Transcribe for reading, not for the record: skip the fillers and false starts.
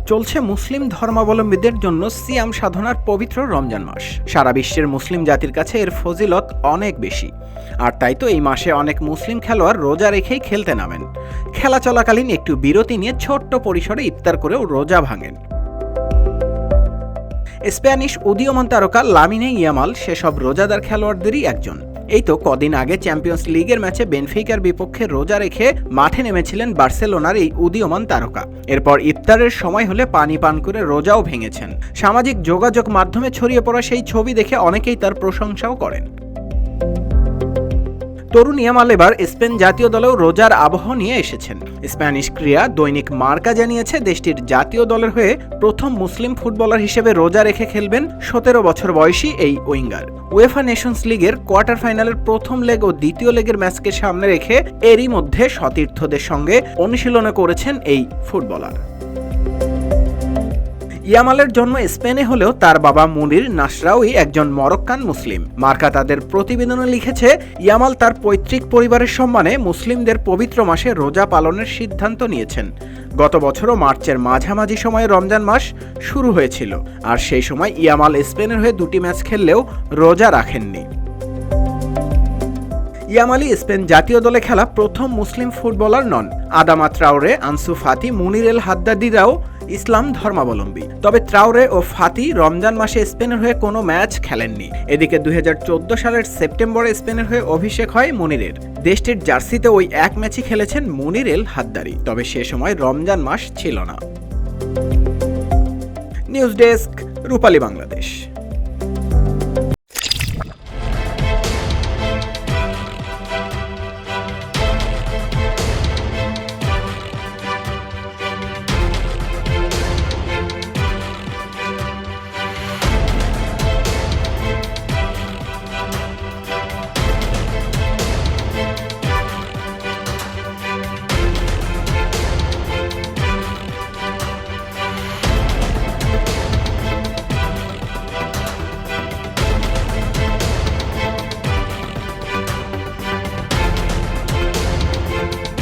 চলছে মুসলিম ধর্মাবলম্বীদের জন্য সিয়াম সাধনার পবিত্র রমজান মাস। সারা বিশ্বের মুসলিম জাতির কাছে এর ফজিলত অনেক বেশি। আর তাই তো এই মাসে অনেক মুসলিম খেলোয়াড় রোজা রেখেই খেলতে নামেন। খেলা চলাকালীন একটু বিরতি নিয়ে ছোট্ট পরিসরে ইফতার করেও রোজা ভাঙেন। স্প্যানিশ উদীয়মান তারকা লামিনে ইয়ামাল সেসব রোজাদার খেলোয়াড়দেরই একজন। এই তো কদিন আগে চ্যাম্পিয়ন্স লিগের ম্যাচে বেনফিকার বিপক্ষে রোজা রেখে মাঠে নেমেছিলেন বার্সেলোনার এই উদীয়মান তারকা। এরপর ইফতারের সময় হলে পানি পান করে রোজাও ভেঙেছেন। সামাজিক যোগাযোগ মাধ্যমে ছড়িয়ে পড়া সেই ছবি দেখে অনেকেই তার প্রশংসাও করেন। তরুণ ইয়ামাল এবার স্পেন জাতীয় দলেও রোজার আবহ নিয়ে এসেছেন। স্প্যানিশ ক্রীড়া দৈনিক মার্কা জানিয়েছে, দেশটির জাতীয় দলের হয়ে প্রথম মুসলিম ফুটবলার হিসেবে রোজা রেখে খেলবেন 17 বছর বয়সী এই উইঙ্গার। উয়েফা নেশনস লিগের কোয়ার্টার ফাইনালের প্রথম লেগ ও দ্বিতীয় লেগের ম্যাচকে সামনে রেখে এরই মধ্যে সতীর্থদের সঙ্গে অনুশীলনে করেছেন এই ফুটবলার। ইয়ামালের জন্ম স্পেনে হলেও তার বাবা মুনির নাসরাউই একজন মরক্কান মুসলিম। মার্কা তাদের প্রতিবেদনে লিখেছে, ইয়ামাল তার পৈতৃক পরিবারের সম্মানে মুসলিমদের পবিত্র মাসে রোজা পালনের সিদ্ধান্ত নিয়েছেন। গত বছরও মার্চের মাঝামাঝি সময়ে রমজান মাস শুরু হয়েছিল, আর সেই সময় ইয়ামাল স্পেনের হয়ে 2টি ম্যাচ খেললেও রোজা রাখেননি। ইয়ামালি স্পেন জাতীয় দলে খেলা প্রথম মুসলিম ফুটবলার নন। আদামা ট্রাওরে, আনসু ফাতি, মুনির এল হাদ্দাদিরাও ইসলাম ধর্মাবলম্বী। তবে ট্রাওরে ও ফাতি রমজান মাসে স্পেনের হয়ে কোনো ম্যাচ খেলেননি। এদিকে 2014 সালের সেপ্টেম্বরে স্পেনের হয়ে অভিষেক হয় মুনিরের। দেশটির জার্সিতে ওই এক ম্যাচই খেলেছেন মুনির এল হাদ্দারি, তবে সে সময় রমজান মাস ছিল না। নিউজ ডেস্ক, রূপালী বাংলাদেশ।